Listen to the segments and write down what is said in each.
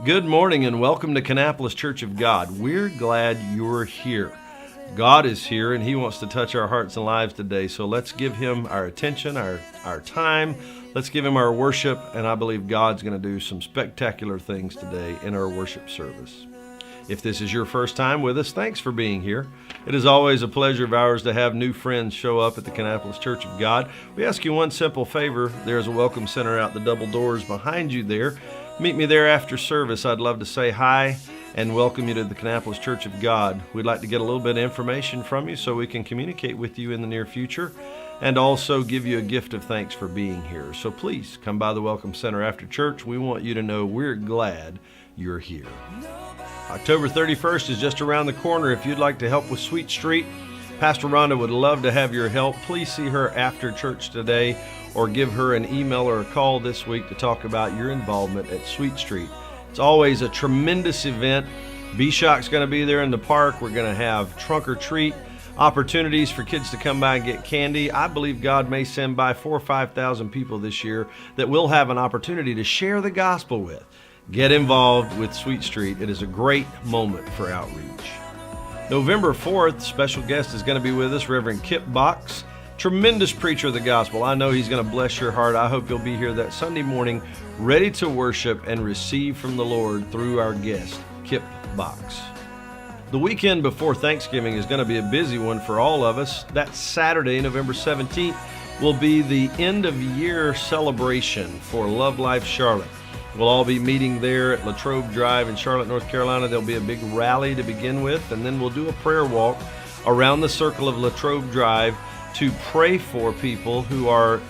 Good morning and welcome to Kannapolis Church of God. We're glad you're here. God is here and He wants to touch our hearts and lives today. So let's give Him our attention, our time. Let's give Him our worship, and I believe God's going to do some spectacular things today in our worship service. If this is your first time with us, thanks for being here. It is always a pleasure of ours to have new friends show up at the Kannapolis Church of God. We ask you one simple favor. There's a welcome center out the double doors behind you there. Meet me there after service. I'd love to say hi and welcome you to the Kannapolis Church of God. We'd like to get a little bit of information from you so we can communicate with you in the near future and also give you a gift of thanks for being here. So please come by the Welcome Center after church. We want you to know we're glad you're here. October 31st is just around the corner. If you'd like to help with Sweet Street, Pastor Rhonda would love to have your help. Please see her after church today or give her an email or a call this week to talk about your involvement at Sweet Street. It's always a tremendous event. B-Shock's going to be there in the park. We're going to have trunk or treat opportunities for kids to come by and get candy. I believe God may send by 4,000 or 5,000 people this year that we'll have an opportunity to share the gospel with. Get involved with Sweet Street. It is a great moment for outreach. November 4th, special guest is going to be with us, Reverend Kip Box, tremendous preacher of the gospel. I know he's going to bless your heart. I hope you'll be here that Sunday morning, ready to worship and receive from the Lord through our guest, Kip Box. The weekend before Thanksgiving is going to be a busy one for all of us. That Saturday, November 17th, will be the end of year celebration for Love Life Charlotte. We'll all be meeting there at Latrobe Drive in Charlotte, North Carolina. There'll be a big rally to begin with, and then we'll do a prayer walk around the circle of Latrobe Drive to pray for people who are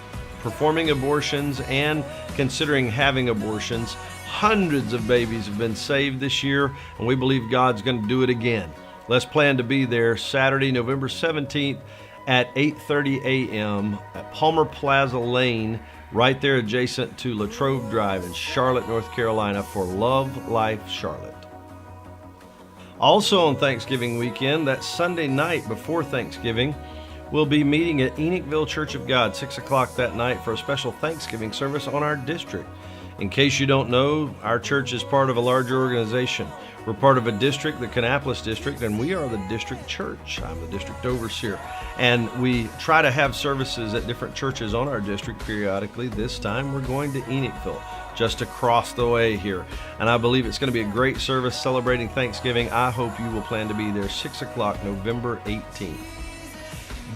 performing abortions and considering having abortions. Hundreds of babies have been saved this year, and we believe God's going to do it again. Let's plan to be there Saturday, November 17th at 8:30 a.m. at Palmer Plaza Lane, right there adjacent to Latrobe Drive in Charlotte, North Carolina for Love Life Charlotte. Also on Thanksgiving weekend, that Sunday night before Thanksgiving, we'll be meeting at Enochville Church of God, 6 o'clock that night for a special Thanksgiving service on our district. In case you don't know, our church is part of a larger organization. We're part of a district, the Kannapolis District, and we are the district church. I'm the district overseer. And we try to have services at different churches on our district periodically. This time we're going to Enochville, just across the way here. And I believe it's going to be a great service celebrating Thanksgiving. I hope you will plan to be there 6 o'clock, November 18th.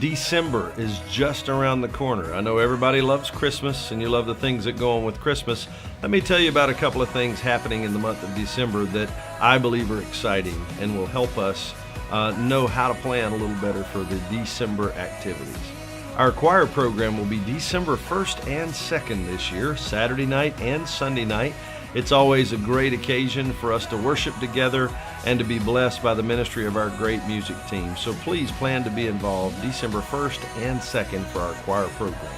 December is just around the corner. I know everybody loves Christmas and you love the things that go on with Christmas. Let me tell you about a couple of things happening in the month of December that I believe are exciting and will help us know how to plan a little better for the December activities. Our choir program will be December 1st and 2nd this year, Saturday night and Sunday night. It's always a great occasion for us to worship together and to be blessed by the ministry of our great music team. So please plan to be involved December 1st and 2nd for our choir program.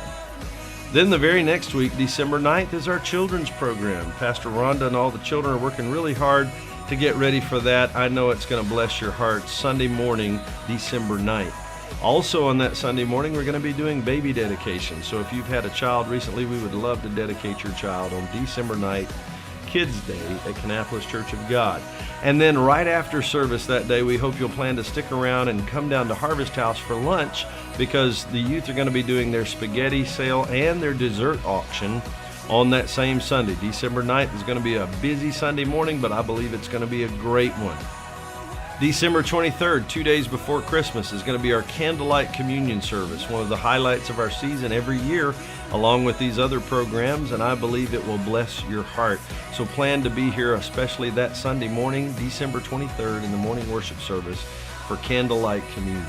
Then the very next week, December 9th, is our children's program. Pastor Rhonda and all the children are working really hard to get ready for that. I know it's going to bless your heart. Sunday morning, December 9th. Also on that Sunday morning, we're going to be doing baby dedication. So if you've had a child recently, we would love to dedicate your child on December 9th, Kids Day at Kannapolis Church of God. And then right after service that day, we hope you'll plan to stick around and come down to Harvest House for lunch because the youth are going to be doing their spaghetti sale and their dessert auction on that same Sunday. December 9th is going to be a busy Sunday morning, but I believe it's going to be a great one. December 23rd, 2 days before Christmas, is going to be our Candlelight Communion service, one of the highlights of our season every year, along with these other programs, and I believe it will bless your heart. So plan to be here, especially that Sunday morning, December 23rd, in the morning worship service for Candlelight Communion.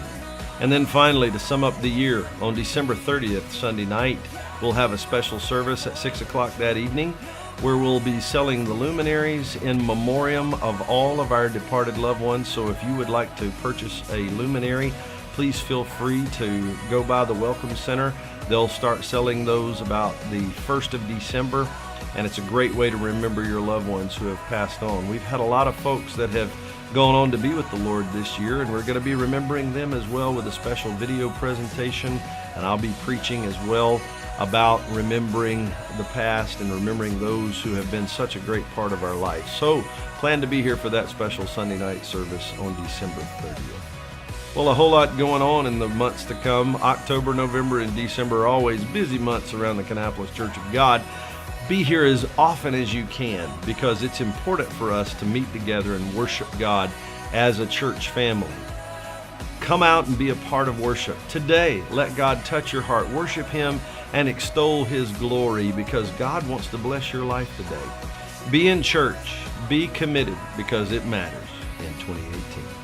And then finally, to sum up the year, on December 30th, Sunday night, we'll have a special service at 6 o'clock that evening, where we'll be selling the luminaries in memoriam of all of our departed loved ones. So if you would like to purchase a luminary, please feel free to go by the Welcome Center. They'll start selling those about the 1st of December, and it's a great way to remember your loved ones who have passed on. We've had a lot of folks that have gone on to be with the Lord this year, and we're going to be remembering them as well with a special video presentation, and I'll be preaching as well about remembering the past and remembering those who have been such a great part of our life. So plan to be here for that special Sunday night service on December 30th. Well, a whole lot going on in the months to come. October, November, and December are always busy months around the Kannapolis Church of God. Be here as often as you can, because it's important for us to meet together and worship God as a church family. Come out and be a part of worship. Today, let God touch your heart. Worship Him and extol His glory, because God wants to bless your life today. Be in church. Be committed, because it matters in 2018.